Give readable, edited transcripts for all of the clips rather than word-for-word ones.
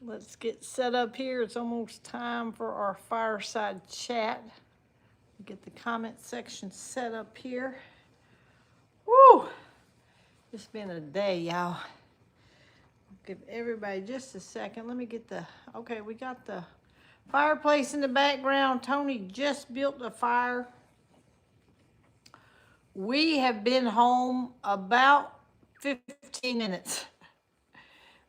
Let's get set up here. It's almost time for our fireside chat. Get the comment section set up here. Woo! It's been a day, y'all. Give everybody just a second. Let me get the, okay, we got the fireplace in the background. Tony just built a fire. We have been home about 15 minutes.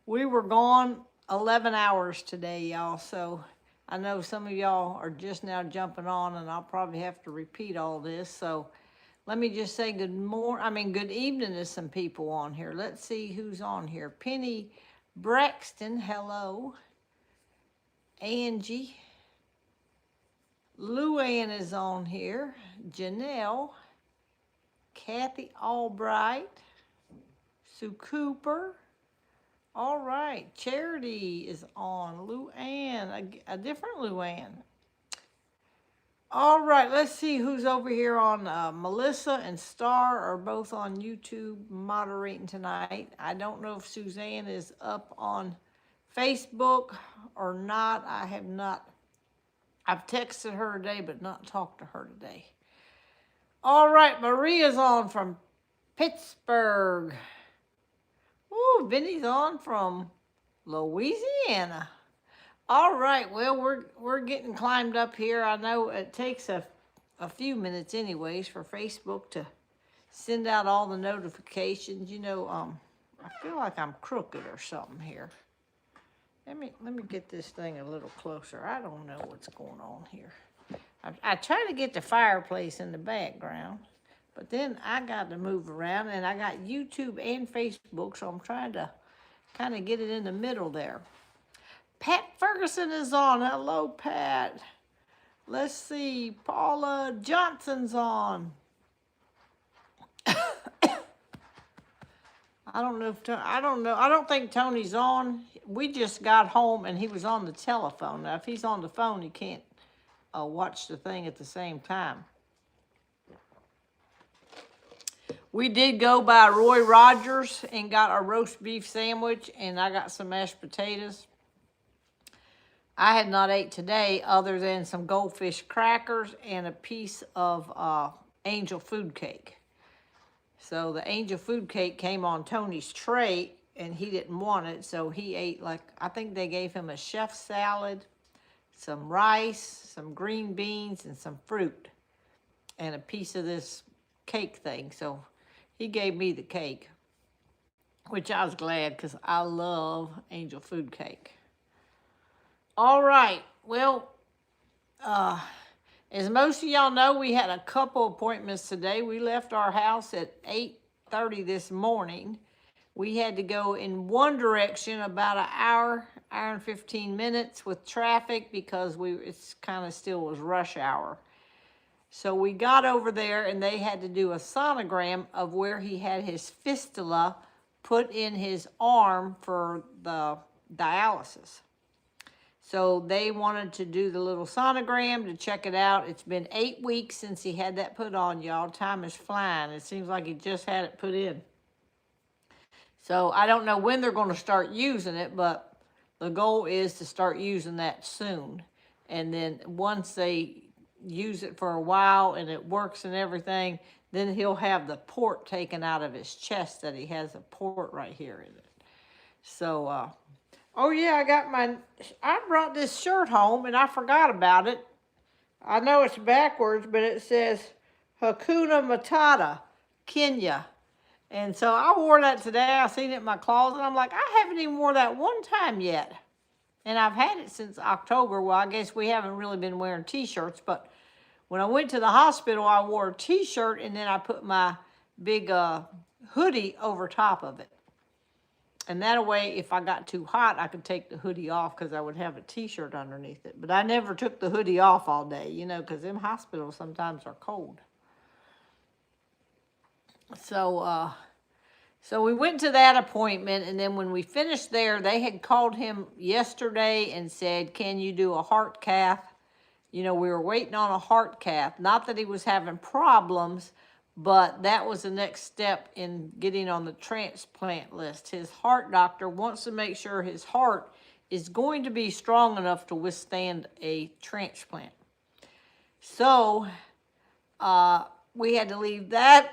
We were gone 11 hours today, y'all. So I know some of y'all are just now jumping on, and I'll probably have to repeat all this. So let me just say good evening to some people on here. Let's see who's on here. Penny Braxton, hello. Angie. Luann is on here. Janelle. Kathy Albright. Sue Cooper. All right, Charity is on. Luann, a different Luann. All right, let's see who's over here on. Melissa and Star are both on YouTube moderating tonight. I don't know if Suzanne is up on Facebook or not. I have not. I've texted her today, but not talked to her today. All right, Maria's on from Pittsburgh. Ooh, Vinny's on from Louisiana. All right, well, we're getting climbed up here. I know it takes a few minutes anyways for Facebook to send out all the notifications. You know, I feel like I'm crooked or something here. Let me get this thing a little closer. I don't know what's going on here. I try to get the fireplace in the background, but then I got to move around, and I got YouTube and Facebook, so I'm trying to kind of get it in the middle there. Pat Ferguson is on. Hello, Pat. Let's see. Paula Johnson's on. I don't think Tony's on. We just got home, and he was on the telephone. Now, if he's on the phone, you can't watch the thing at the same time. We did go by Roy Rogers and got a roast beef sandwich, and I got some mashed potatoes. I had not ate today other than some goldfish crackers and a piece of angel food cake. So the angel food cake came on Tony's tray, and he didn't want it, so he ate, like, I think they gave him a chef salad, some rice, some green beans, and some fruit, and a piece of this cake thing. So he gave me the cake, which I was glad because I love angel food cake. All right, well, as most of y'all know, we had a couple appointments today. We left our house at 8:30 this morning. We had to go in one direction about an hour and 15 minutes with traffic because it's kind of still was rush hour. So we got over there, and they had to do a sonogram of where he had his fistula put in his arm for the dialysis. So they wanted to do the little sonogram to check it out. It's been 8 weeks since he had that put on, y'all. Time is flying. It seems like he just had it put in. So I don't know when they're going to start using it, but the goal is to start using that soon. And then once they use it for a while and it works and everything, then he'll have the port taken out of his chest that he has a port right here in it. So, oh yeah, I brought this shirt home and I forgot about it. I know it's backwards, but it says Hakuna Matata, Kenya. And so I wore that today. I seen it in my closet. I'm like, I haven't even wore that one time yet. And I've had it since October. Well, I guess we haven't really been wearing t-shirts, but when I went to the hospital, I wore a t-shirt, and then I put my big hoodie over top of it. And that way, if I got too hot, I could take the hoodie off because I would have a t-shirt underneath it. But I never took the hoodie off all day, you know, because them hospitals sometimes are cold. So we went to that appointment, and then when we finished there, they had called him yesterday and said, can you do a heart cath? You know, we were waiting on a heart cath. Not that he was having problems, but that was the next step in getting on the transplant list. His heart doctor wants to make sure his heart is going to be strong enough to withstand a transplant. So we had to leave that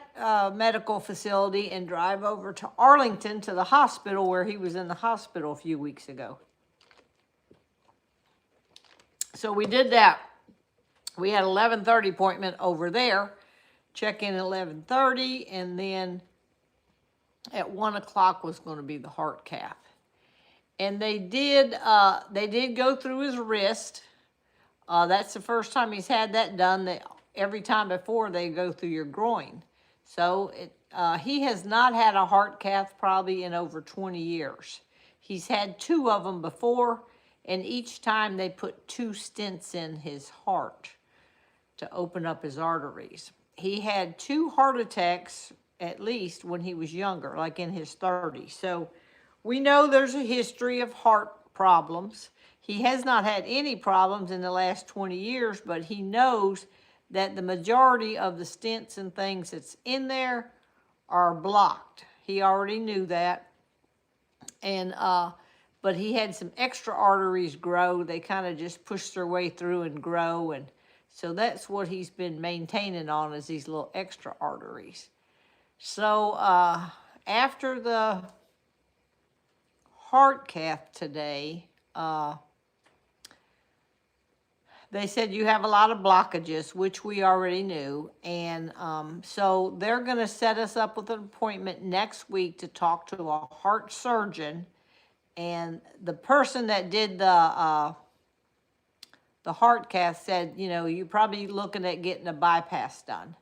medical facility and drive over to Arlington to the hospital where he was in the hospital a few weeks ago. So we did that. We had 11:30 appointment over there, check in at 11:30, and then at 1 o'clock was going to be the heart cath. And they did go through his wrist. That's the first time he's had that done. Every time before they go through your groin. So he has not had a heart cath probably in over 20 years. He's had 2 of them before, and each time they put 2 stents in his heart to open up his arteries. He had 2 heart attacks at least when he was younger, like in his 30s. So we know there's a history of heart problems. He has not had any problems in the last 20 years, but he knows that the majority of the stents and things that's in there are blocked. He already knew that. And but he had some extra arteries grow. They kind of just push their way through and grow, and so that's what he's been maintaining on, is these little extra arteries. So after the heart cath today, they said you have a lot of blockages, which we already knew. And so they're going to set us up with an appointment next week to talk to a heart surgeon. And the person that did the heart cath said, you know, you're probably looking at getting a bypass done.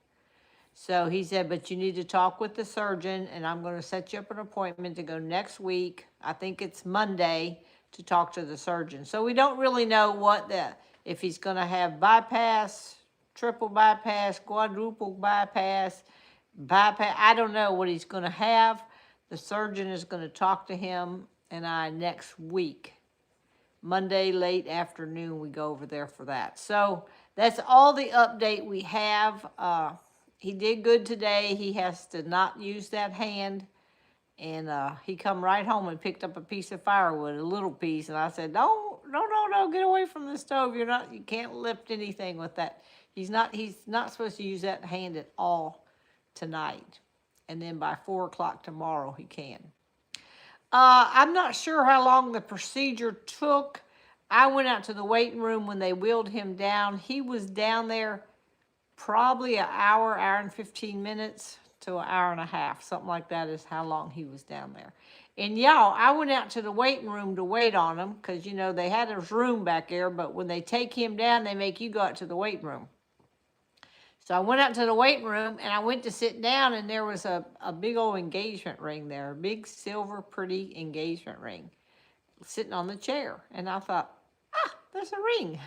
So he said, but you need to talk with the surgeon, and I'm going to set you up an appointment to go next week. I think it's Monday, to talk to the surgeon. So we don't really know if he's going to have bypass, triple bypass, quadruple bypass. I don't know what he's going to have. The surgeon is going to talk to him and I next week. Monday, late afternoon, we go over there for that. So that's all the update we have. He did good today. He has to not use that hand. And he come right home and picked up a piece of firewood, a little piece. And I said, no, get away from the stove. You can't lift anything with that. He's not supposed to use that hand at all tonight. And then by 4 o'clock tomorrow, he can. I'm not sure how long the procedure took. I went out to the waiting room when they wheeled him down. He was down there probably an hour and 15 minutes to an hour and a half. Something like that is how long he was down there. And y'all, I went out to the waiting room to wait on him because, you know, they had his room back there, but when they take him down, they make you go out to the waiting room. So I went out to the waiting room and I went to sit down, and there was a big old engagement ring there, a big silver pretty engagement ring sitting on the chair. And I thought, there's a ring.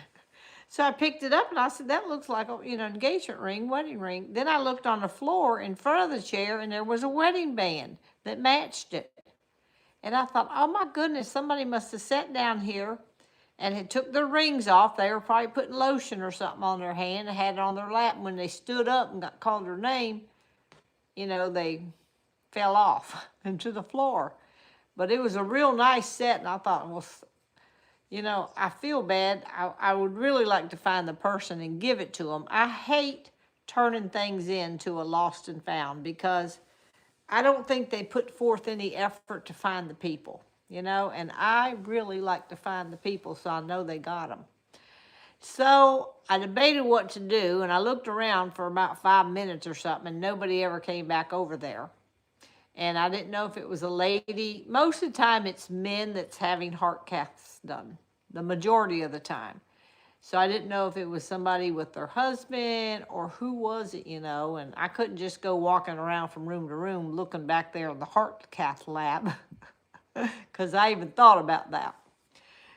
So I picked it up and I said, that looks like a, engagement ring, wedding ring. Then I looked on the floor in front of the chair and there was a wedding band that matched it. And I thought, oh my goodness, somebody must have sat down here and had took their rings off. They were probably putting lotion or something on their hand and had it on their lap. And when they stood up and got called their name, they fell off into the floor. But it was a real nice set, and I thought, well, I feel bad. I would really like to find the person and give it to them. I hate turning things in to a lost and found because I don't think they put forth any effort to find the people, and I really like to find the people so I know they got them. So I debated what to do, and I looked around for about 5 minutes or something, and nobody ever came back over there. And I didn't know if it was a lady. Most of the time, it's men that's having heart caths done, the majority of the time. So I didn't know if it was somebody with their husband or who was it, and I couldn't just go walking around from room to room looking back there in the heart cath lab because I even thought about that.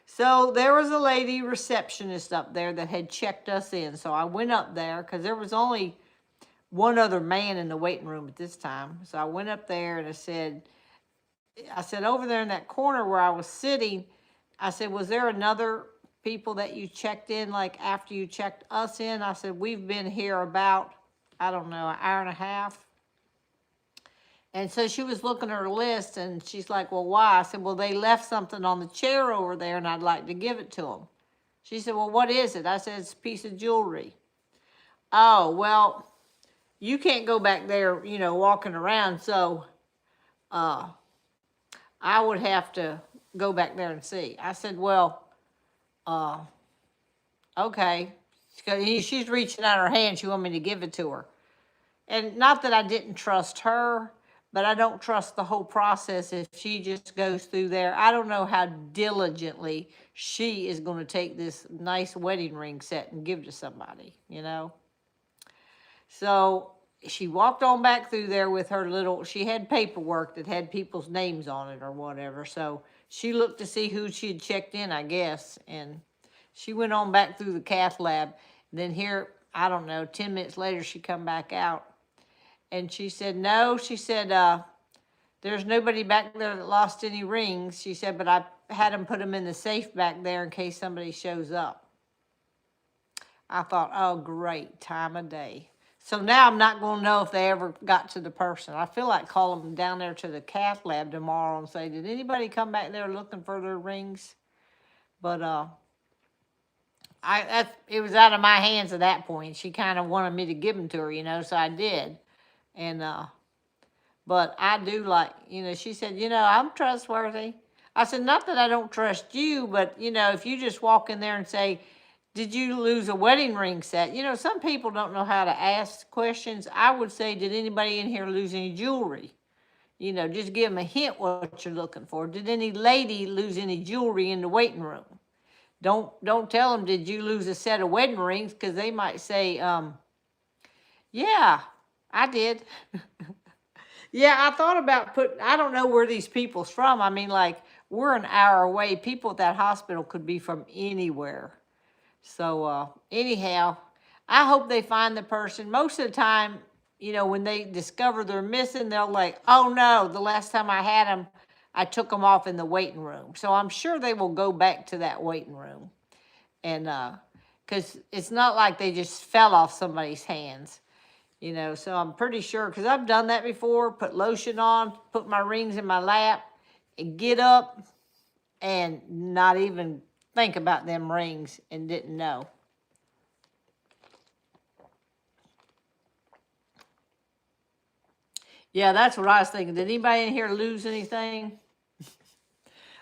So there was a lady receptionist up there that had checked us in. So I went up there because there was only one other man in the waiting room at this time. So I went up there and I said, over there in that corner where I was sitting, I said, was there another people that you checked in like after you checked us in? I said, we've been here about I don't know, an hour and a half. And so she was looking at her list and she's like, well, why? I said, well, they left something on the chair over there and I'd like to give it to them. She said, well, what is it? I said, it's a piece of jewelry. Oh, well, you can't go back there, walking around. So uh, I would have to go back there and see. I said, well, uh, okay. She's reaching out her hand. She wanted me to give it to her. And not that I didn't trust her, but I don't trust the whole process if she just goes through there. I don't know how diligently she is going to take this nice wedding ring set and give to somebody, So she walked on back through there with her she had paperwork that had people's names on it or whatever. So she looked to see who she had checked in, I guess. And she went on back through the cath lab. And then here, I don't know, 10 minutes later, she come back out. And she said, no, she said, there's nobody back there that lost any rings. She said, but I had them put them in the safe back there in case somebody shows up. I thought, oh, great time of day. So now I'm not going to know if they ever got to the person. I feel like calling them down there to the cath lab tomorrow and say, did anybody come back there looking for their rings? But it was out of my hands at that point. She kind of wanted me to give them to her, so I did. And but I do like, she said, I'm trustworthy. I said, not that I don't trust you, but, if you just walk in there and say, did you lose a wedding ring set? Some people don't know how to ask questions. I would say, did anybody in here lose any jewelry? Just give them a hint what you're looking for. Did any lady lose any jewelry in the waiting room? Don't tell them, did you lose a set of wedding rings? Because they might say, yeah, I did. Yeah, I thought about I don't know where these people's from. I mean, like, we're an hour away. People at that hospital could be from anywhere. So, anyhow, I hope they find the person. Most of the time, when they discover they're missing, they're like, oh no, the last time I had them, I took them off in the waiting room. So I'm sure they will go back to that waiting room. And, because it's not like they just fell off somebody's hands. So I'm pretty sure, because I've done that before, put lotion on, put my rings in my lap, and get up and not even think about them rings and didn't know. Yeah, that's what I was thinking. Did anybody in here lose anything?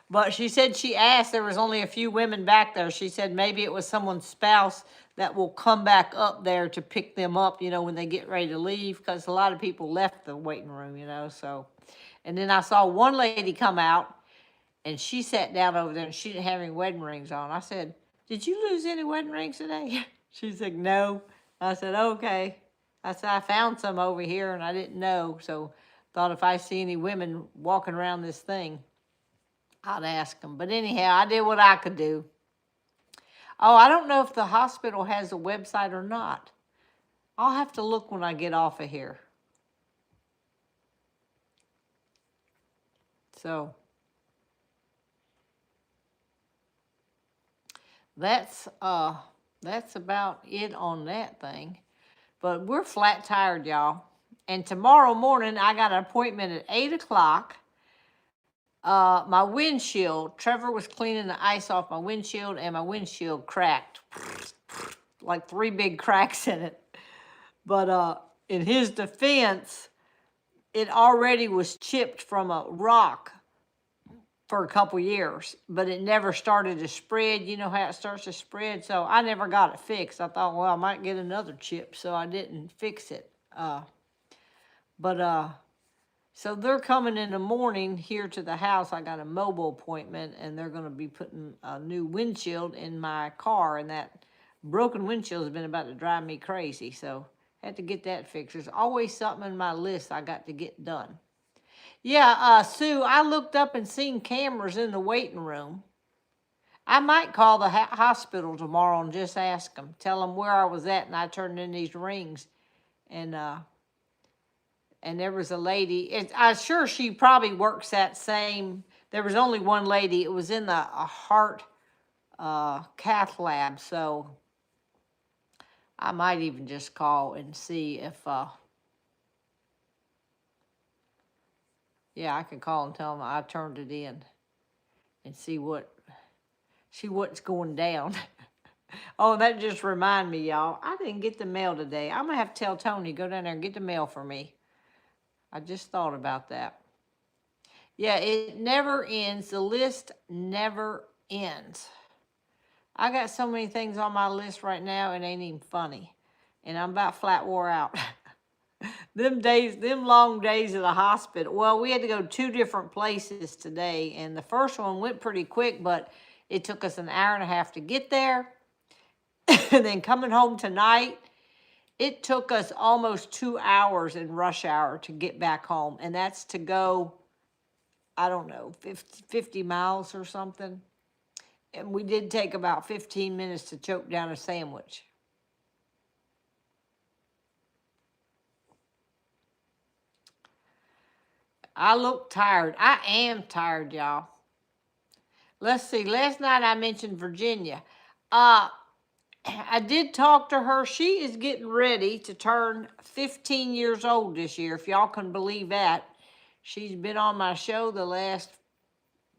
But she said she asked, there was only a few women back there. She said maybe it was someone's spouse that will come back up there to pick them up, when they get ready to leave, because a lot of people left the waiting room, so. And then I saw one lady come out, and she sat down over there, and she didn't have any wedding rings on. I said, did you lose any wedding rings today? She said, no. I said, okay. I said, I found some over here, and I didn't know, so thought if I see any women walking around this thing, I'd ask them. But anyhow, I did what I could do. Oh, I don't know if the hospital has a website or not. I'll have to look when I get off of here. So that's about it on that thing. But we're flat tired, y'all. And tomorrow morning I got an appointment at 8 o'clock. My windshield, Trevor was cleaning the ice off my windshield, and my windshield cracked. Like 3 big cracks in it. But in his defense, it already was chipped from a rock for a couple years, but it never started to spread. You know how it starts to spread? So I never got it fixed. I thought, well, I might get another chip, so I didn't fix it. So they're coming in the morning here to the house. I got a mobile appointment, and they're going to be putting a new windshield in my car, and that broken windshield has been about to drive me crazy. So I had to get that fixed. There's always something in my list I got to get done. Yeah, Sue, I looked up and seen cameras in the waiting room. I might call the hospital tomorrow and just ask them, tell them where I was at, and I turned in these rings. And there was a lady, I'm sure she probably works that same, there was only one lady, it was in the heart cath lab, so I might even just call and see if, yeah, I can call and tell them I turned it in and see what's going down. Oh, that just reminded me, y'all. I didn't get the mail today. I'm gonna have to tell Tony, go down there and get the mail for me. I just thought about that. Yeah, it never ends. The list never ends. I got so many things on my list right now, it ain't even funny. And I'm about flat wore out. Them long days at the hospital. Well, we had to go 2 different places today, and the first one went pretty quick, but it took us an hour and a half to get there. And then coming home tonight, it took us almost 2 hours in rush hour to get back home. And that's to go, I don't know, 50 miles or something. And we did take about 15 minutes to choke down a sandwich. I look tired. I am tired, y'all. Let's see. Last night I mentioned Virginia. I did talk to her. She is getting ready to turn 15 years old this year, if y'all can believe that. She's been on my show the last,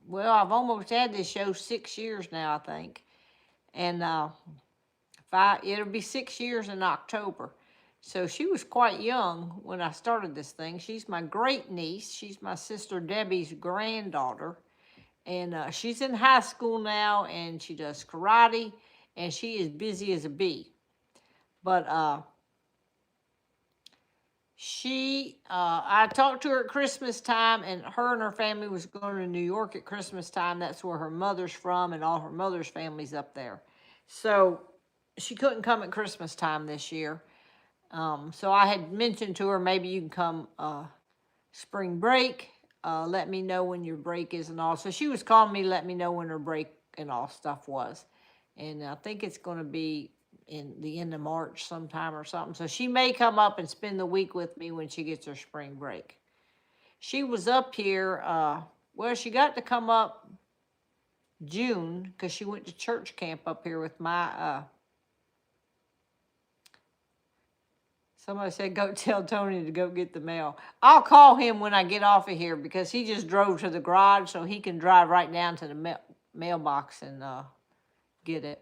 well, I've almost had this show 6 years now, I think. And it'll be 6 years in October. So she was quite young when I started this thing. She's my great niece. She's my sister Debbie's granddaughter. And she's in high school now, and she does karate, and she is busy as a bee. But I talked to her at Christmas time, and her family was going to New York at Christmas time. That's where her mother's from, and all her mother's family's up there. So she couldn't come at Christmas time this year. So I had mentioned to her, maybe you can come spring break. Let me know when your break is and all. So she was calling me, let me know when her break and all stuff was. And I think it's going to be in the end of March sometime or something. So she may come up and spend the week with me when she gets her spring break. She was up here, well, she got to come up June because she went to church camp up here with my, somebody said, go tell Tony to go get the mail. I'll call him when I get off of here because he just drove to the garage so he can drive right down to the mailbox and get it.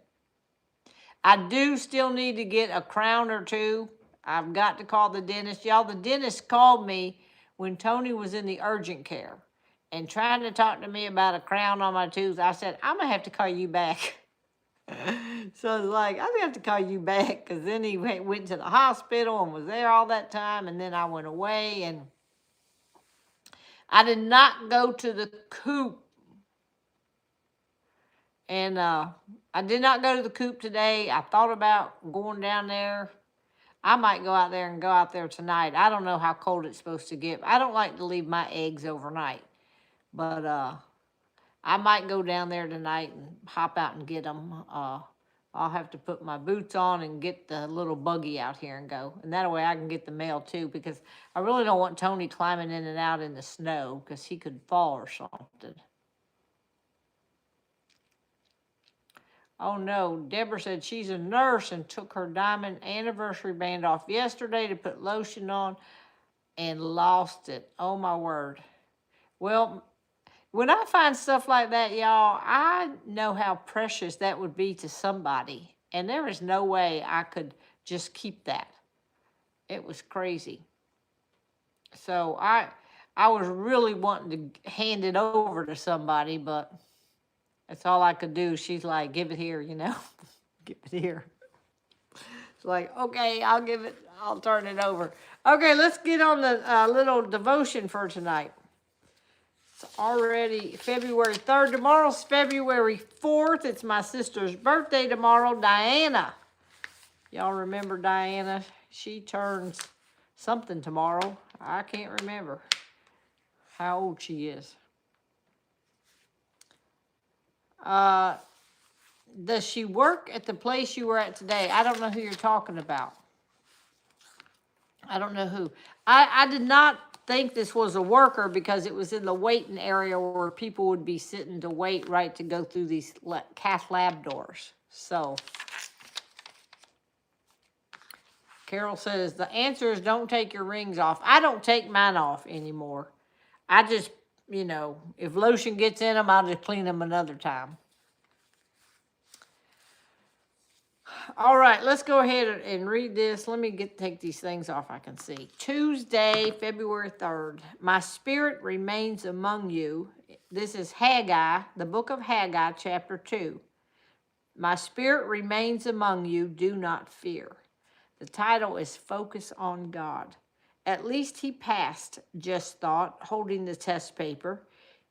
I do still need to get a crown or 2. I've got to call the dentist. Y'all, the dentist called me when Tony was in the urgent care and trying to talk to me about a crown on my tooth. I said, I'm going to have to call you back. So I was like, I'm going to have to call you back because then he went to the hospital and was there all that time. And then I went away and I did not go to the Coop. And I did not go to the Coop today. I thought about going down there. I might go out there tonight. I don't know how cold it's supposed to get. I don't like to leave my eggs overnight. But I might go down there tonight and hop out and get them. I'll have to put my boots on and get the little buggy out here and go. And that way I can get the mail too, because I really don't want Tony climbing in and out in the snow because he could fall or something. Oh no, Deborah said she's a nurse and took her diamond anniversary band off yesterday to put lotion on and lost it. Oh my word. Well, when I find stuff like that, y'all, I know how precious that would be to somebody. And there is no way I could just keep that. It was crazy. So I was really wanting to hand it over to somebody, but that's all I could do. She's like, give it here, you know. Give it here. It's like, okay, I'll turn it over. Okay, let's get on the little devotion for tonight. It's already February 3rd. Tomorrow's February 4th. It's my sister's birthday tomorrow, Diana. Y'all remember Diana? She turns something tomorrow. I can't remember how old she is. Does she work at the place you were at today? I don't know who you're talking about. I don't know who. I did not think this was a worker because it was in the waiting area where people would be sitting to wait, right, to go through these cath lab doors. So Carol says, the answer is don't take your rings off. I don't take mine off anymore. I just, if lotion gets in them, I'll just clean them another time. All right, let's go ahead and read this. Let me take these things off I can see. Tuesday, February 3rd. My spirit remains among you. This is Haggai, the book of Haggai, chapter 2. My spirit remains among you. Do not fear. The title is Focus on God. At least he passed, Just thought, holding the test paper.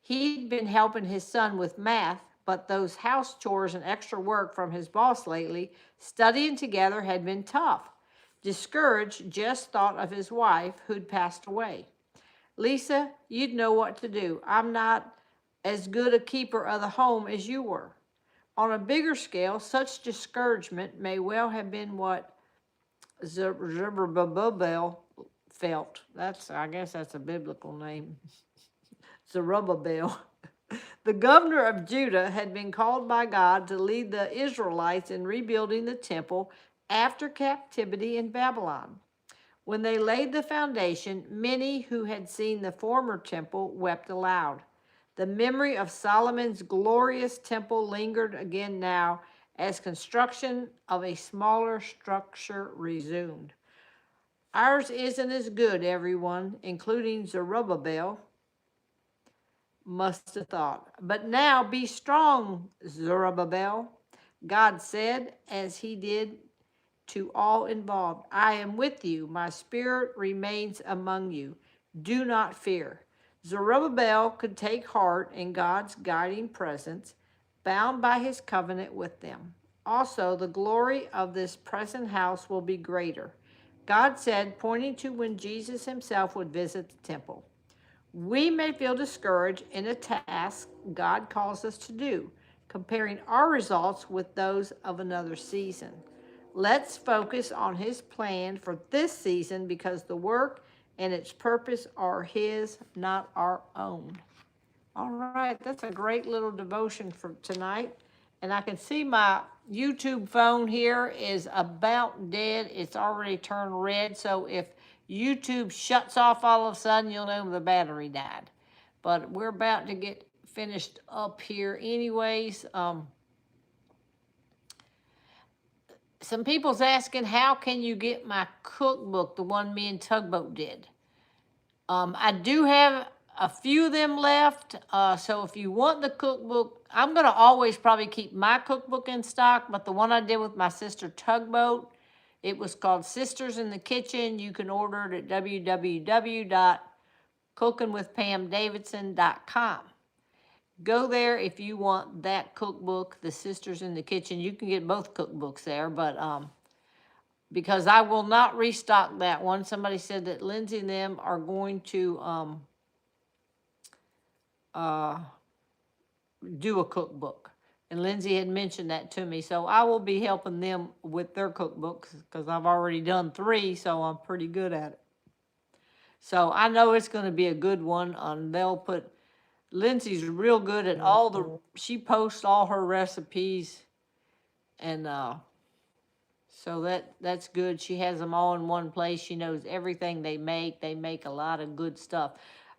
He'd been helping his son with math, but those house chores and extra work from his boss lately, studying together, had been tough. Discouraged, Just thought of his wife, who'd passed away. Lisa, you'd know what to do. I'm not as good a keeper of the home as you were. On a bigger scale, such discouragement may well have been what Zerubbabel felt. I guess that's a biblical name. Zerubbabel. The governor of Judah had been called by God to lead the Israelites in rebuilding the temple after captivity in Babylon. When they laid the foundation, many who had seen the former temple wept aloud. The memory of Solomon's glorious temple lingered again now as construction of a smaller structure resumed. Ours isn't as good, everyone, including Zerubbabel, must have thought. But now be strong, Zerubbabel, God said, as he did to all involved. I am with you. My spirit remains among you. Do not fear. Zerubbabel could take heart in God's guiding presence, bound by his covenant with them. Also, the glory of this present house will be greater. God said, pointing to when Jesus himself would visit the temple. We may feel discouraged in a task God calls us to do, comparing our results with those of another season. Let's focus on his plan for this season because the work and its purpose are his, not our own. All right, that's a great little devotion for tonight. And I can see my YouTube phone here is about dead. It's already turned red. So if YouTube shuts off all of a sudden, you'll know the battery died. But we're about to get finished up here anyways. Some people's asking, how can you get my cookbook, the one me and Tugboat did? I do have a few of them left. So if you want the cookbook, I'm going to always probably keep my cookbook in stock, but the one I did with my sister Tugboat, it was called Sisters in the Kitchen. You can order it at www.cookingwithpamdavidson.com. Go there if you want that cookbook, The Sisters in the Kitchen. You can get both cookbooks there, but because I will not restock that one. Somebody said that Lindsay and them are going to do a cookbook. And Lindsay had mentioned that to me. So I will be helping them with their cookbooks because I've already done 3, so I'm pretty good at it. So I know it's going to be a good one. They'll put, Lindsay's real good at she posts all her recipes. And so that's good. She has them all in one place. She knows everything they make. They make a lot of good stuff.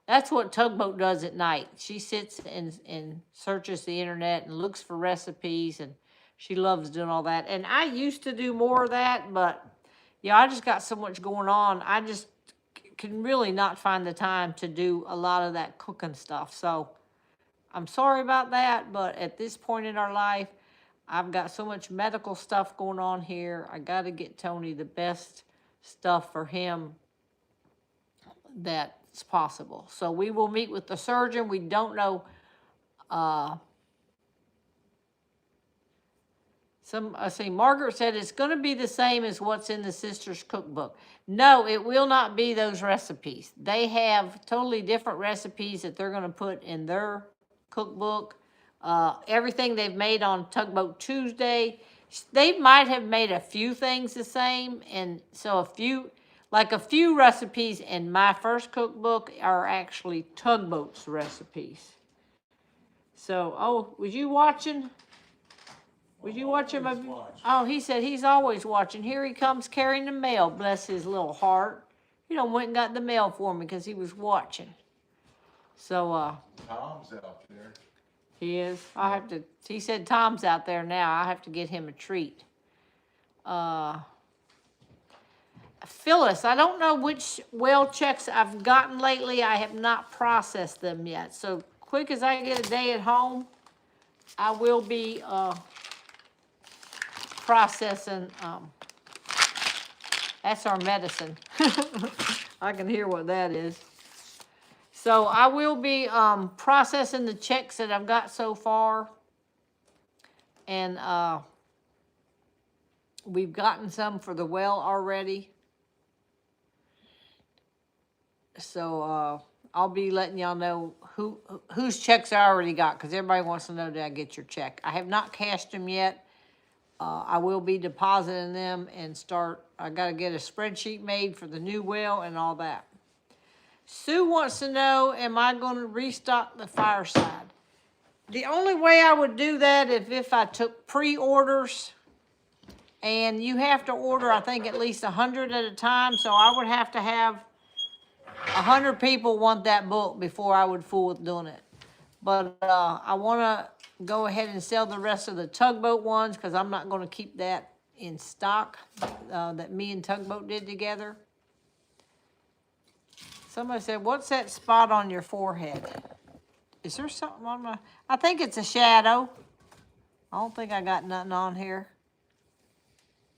That's what Tugboat does at night. She sits and searches the internet and looks for recipes, and she loves doing all that. And I used to do more of that, but yeah, I just got so much going on. I just can really not find the time to do a lot of that cooking stuff. So I'm sorry about that, but at this point in our life, I've got so much medical stuff going on here. I got to get Tony the best stuff for him that's possible. So we will meet with the surgeon. We don't know. Margaret said it's going to be the same as what's in the Sisters Cookbook. No, it will not be those recipes. They have totally different recipes that they're going to put in their cookbook. Everything they've made on Tugboat Tuesday, they might have made a few things the same. And so a few recipes in my first cookbook are actually Tugboat's recipes. So, was you watching? Was you watching my? Oh, he said he's always watching. Here he comes carrying the mail. Bless his little heart. He done went and got the mail for me because he was watching. So, Tom's out there. He is. I have to, he said Tom's out there now. I have to get him a treat. Phyllis, I don't know which well checks I've gotten lately. I have not processed them yet. So quick as I get a day at home, I will be processing. That's our medicine. I can hear what that is. So I will be processing the checks that I've got so far. And we've gotten some for the well already. So I'll be letting y'all know whose checks I already got, because everybody wants to know, did I get your check? I have not cashed them yet. I will be depositing them and I got to get a spreadsheet made for the new well and all that. Sue wants to know, am I going to restock the fireside? The only way I would do that is if I took pre-orders, and you have to order, I think, at least 100 at a time, so I would have to have 100 people want that book before I would fool with doing it. But I want to go ahead and sell the rest of the tugboat ones, because I'm not going to keep that in stock that me and Tugboat did together. Somebody said, what's that spot on your forehead? Is there something on my... I think it's a shadow. I don't think I got nothing on here.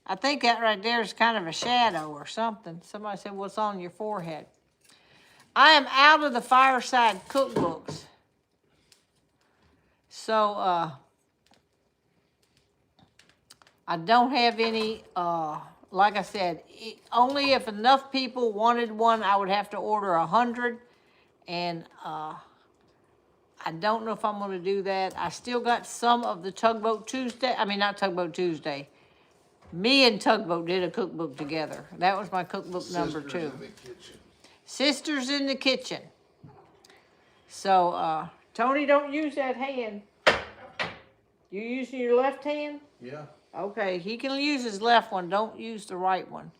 I think that right there is kind of a shadow or something. Somebody said, what's on your forehead? I am out of the fireside cookbooks. So, I don't have any, like I said, only if enough people wanted one, I would have to order 100. And I don't know if I'm going to do that. I still got some of the Tugboat Tuesday. I mean, not Tugboat Tuesday. Me and Tugboat did a cookbook together. That was my cookbook number 2. Sisters in the kitchen. Sisters in the kitchen. So, Tony, don't use that hand. You using your left hand? Yeah. Okay, he can use his left one. Don't use the right one.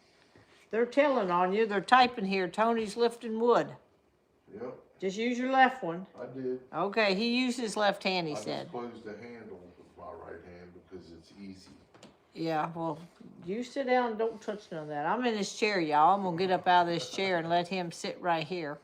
They're telling on you. They're typing here. Tony's lifting wood. Yep. Just use your left one. I did. Okay, he used his left hand, he I said. just closed the handle with my right hand because it's easy. Yeah, well, you sit down and don't touch none of that. I'm in this chair, y'all. I'm going to get up out of this chair and let him sit right here.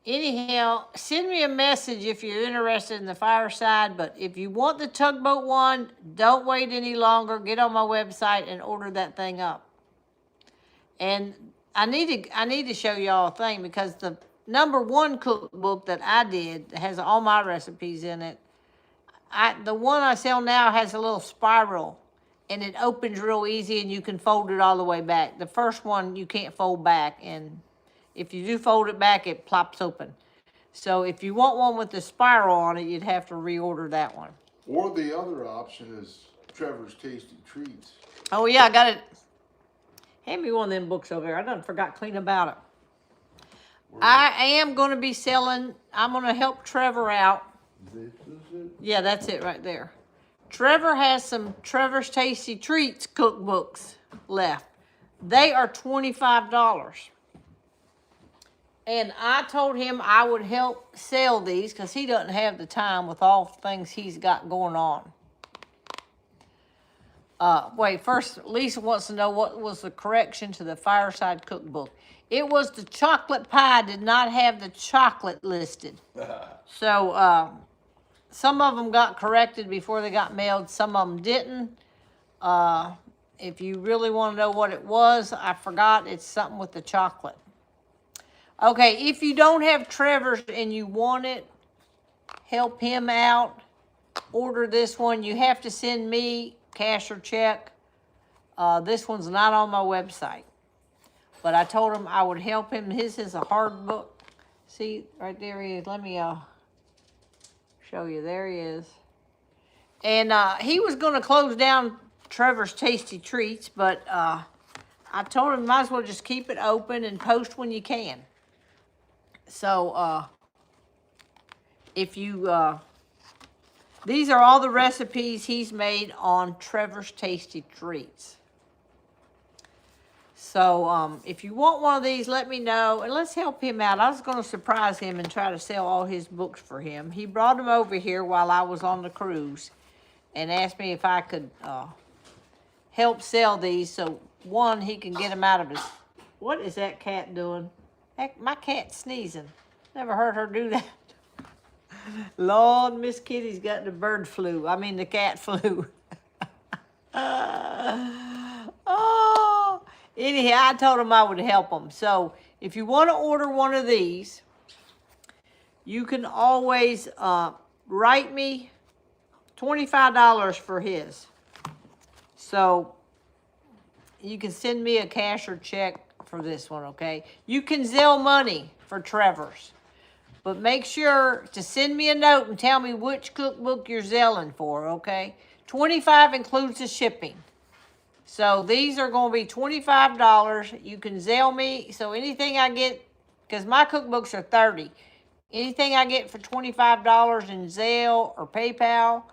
Anyhow, send me a message if you're interested in the fireside, but if you want the Tugboat one, don't wait any longer. Get on my website and order that thing up. And I need to show y'all a thing, because the #1 cookbook that I did has all my recipes in it. The one I sell now has a little spiral, and it opens real easy, and you can fold it all the way back. The first one you can't fold back, and if you do fold it back, it plops open. So if you want one with the spiral on it, you'd have to reorder that one. Or the other option is Trevor's Tasty Treats. Oh yeah, I got it. Hand me one of them books over there. I done forgot clean about it. I am going to be selling, I'm going to help Trevor out. This is it? Yeah, that's it right there. Trevor has some Trevor's Tasty Treats cookbooks left. They are $25. And I told him I would help sell these because he doesn't have the time with all the things he's got going on. Wait, first, Lisa wants to know what was the correction to the Fireside Cookbook. It was the chocolate pie did not have the chocolate listed. So, some of them got corrected before they got mailed. Some of them didn't. If you really want to know what it was, I forgot. It's something with the chocolate. Okay, if you don't have Trevor's and you want it, help him out. Order this one. You have to send me cash or check. This one's not on my website. But I told him I would help him. His is a hard book. See, right there he is. Let me show you. There he is. And he was going to close down Trevor's Tasty Treats, but I told him might as well just keep it open and post when you can. So if you These are all the recipes he's made on Trevor's Tasty Treats. So if you want one of these, let me know, and let's help him out. I was going to surprise him and try to sell all his books for him. He brought them over here while I was on the cruise and asked me if I could help sell these. So, one, he can get them out of his... What is that cat doing? Heck, my cat's sneezing. Never heard her do that. Lord, Miss Kitty's got the bird flu. I mean, the cat flu. Oh, anyhow, I told him I would help him. So, if you want to order one of these, you can always write me $25 for his. So, you can send me a cash or check for this one, okay? You can Zelle money for Trevor's. But make sure to send me a note and tell me which cookbook you're Zelling for, okay? $25 includes the shipping. So these are going to be $25. You can Zelle me. So anything I get, because my cookbooks are $30. Anything I get for $25 in Zelle or PayPal,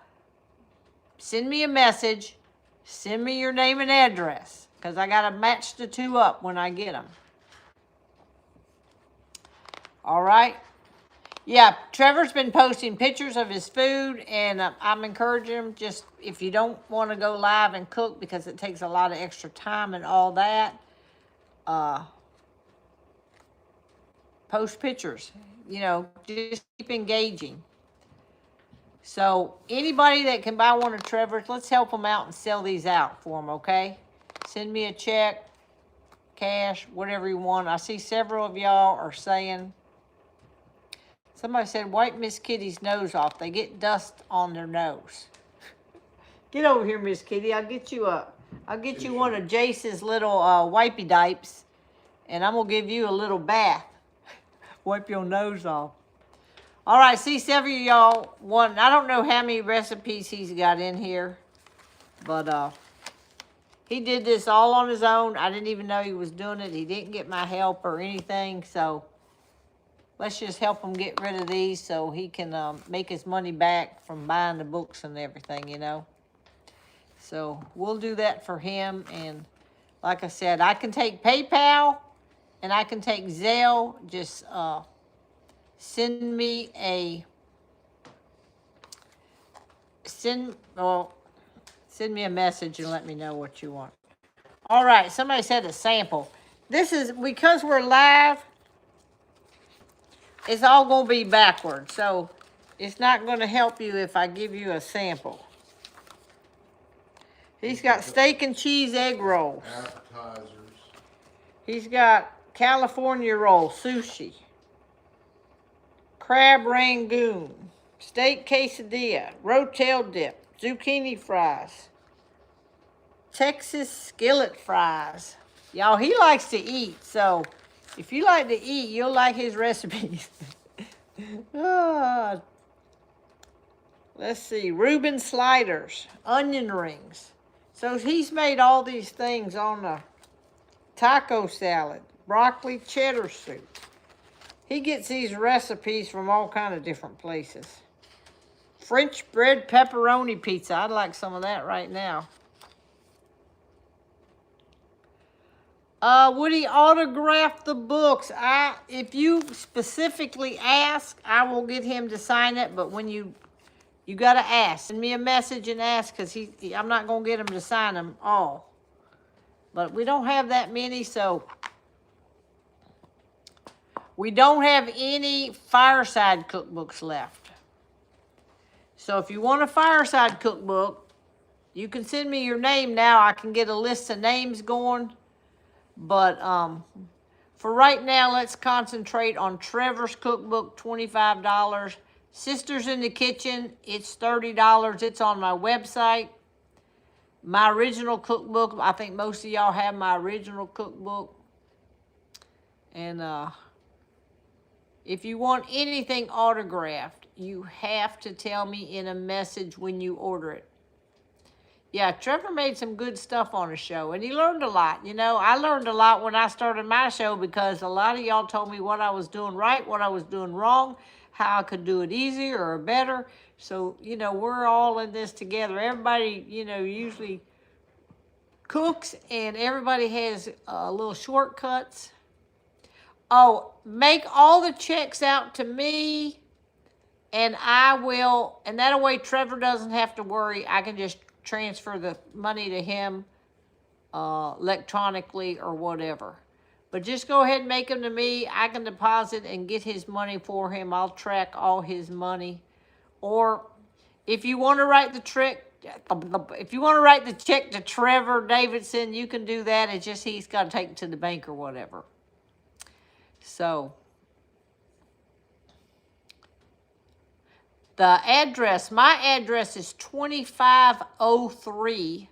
send me a message. Send me your name and address, because I got to match the two up when I get them. All right. Yeah, Trevor's been posting pictures of his food, and I'm encouraging him, just if you don't want to go live and cook because it takes a lot of extra time and all that, post pictures. You know, just keep engaging. So anybody that can buy one of Trevor's, let's help them out and sell these out for them, okay? Send me a check, cash, whatever you want. I see several of y'all are saying... Somebody said, wipe Miss Kitty's nose off. They get dust on their nose. Get over here, Miss Kitty. I'll get you one of Jace's little wipey dipes, and I'm gonna give you a little bath. Wipe your nose off. All right, see, several of y'all want. I don't know how many recipes he's got in here, but he did this all on his own. I didn't even know he was doing it. He didn't get my help or anything, so. Let's just help him get rid of these so he can make his money back from buying the books and everything, you know. So we'll do that for him. And like I said, I can take PayPal and I can take Zelle. Just send me a message and let me know what you want. All right, somebody said a sample. This is because we're live. It's all going to be backwards, so it's not going to help you if I give you a sample. He's got steak and cheese egg rolls. Appetizers. He's got California roll, sushi, crab rangoon, steak quesadilla, rotel dip, zucchini fries, Texas skillet fries. Y'all, he likes to eat, so... If you like to eat, you'll like his recipes. Let's see. Reuben sliders, onion rings. So he's made all these things on a taco salad, broccoli cheddar soup. He gets these recipes from all kind of different places. French bread pepperoni pizza. I'd like some of that right now. Would he autograph the books? If you specifically ask, I will get him to sign it. But when you got to ask. Send me a message and ask, because I'm not going to get him to sign them all. But we don't have that many, so we don't have any fireside cookbooks left. So if you want a fireside cookbook, you can send me your name now. I can get a list of names going. But for right now, let's concentrate on Trevor's cookbook, $25. Sisters in the Kitchen, it's $30. It's on my website. My original cookbook, I think most of y'all have my original cookbook. And if you want anything autographed, you have to tell me in a message when you order it. Yeah, Trevor made some good stuff on his show, and he learned a lot. You know, I learned a lot when I started my show because a lot of y'all told me what I was doing right, what I was doing wrong, how I could do it easier or better. So, we're all in this together. Everybody, usually cooks and everybody has little shortcuts. Oh, make all the checks out to me and I will, and that way Trevor doesn't have to worry. I can just transfer the money to him electronically or whatever. But just go ahead and make them to me. I can deposit and get his money for him. I'll track all his money. Or if you want to write the check to Trevor Davidson, you can do that. It's just he's got to take it to the bank or whatever. So the address, my address is 2503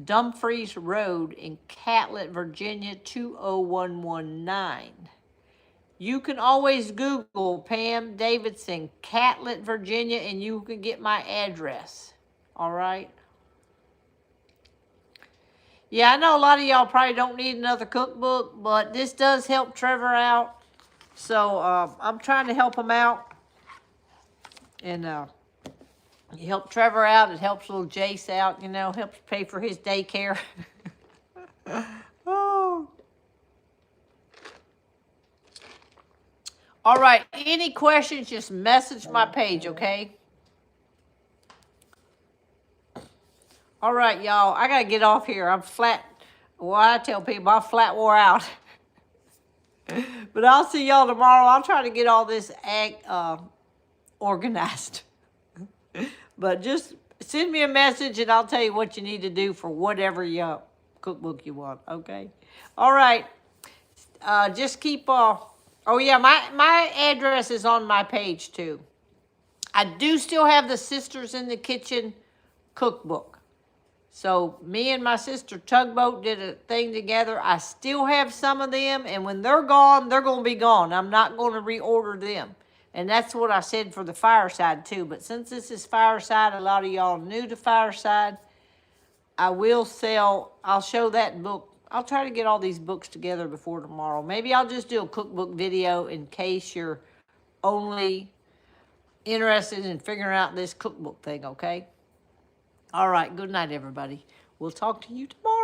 Dumfries Road in Catlett, Virginia, 20119. You can always Google Pam Davidson, Catlett, Virginia, and you can get my address. All right? Yeah, I know a lot of y'all probably don't need another cookbook, but this does help Trevor out. So I'm trying to help him out. And you help Trevor out. It helps little Jace out, helps pay for his daycare. Oh. All right. Any questions, just message my page, okay? All right, y'all. I got to get off here. I'm flat. Well, I tell people I'm flat wore out. But I'll see y'all tomorrow. I'll try to get all this organized. But just send me a message and I'll tell you what you need to do for whatever cookbook you want, okay? All right. Just keep oh yeah, my address is on my page too. I do still have the Sisters in the Kitchen cookbook. So me and my sister Tugboat did a thing together. I still have some of them, and when they're gone, they're going to be gone. I'm not going to reorder them. And that's what I said for the fireside too. But since this is fireside, a lot of y'all new to fireside, I'll show that book. I'll try to get all these books together before tomorrow. Maybe I'll just do a cookbook video in case you're only interested in figuring out this cookbook thing, okay? All right, good night, everybody. We'll talk to you tomorrow.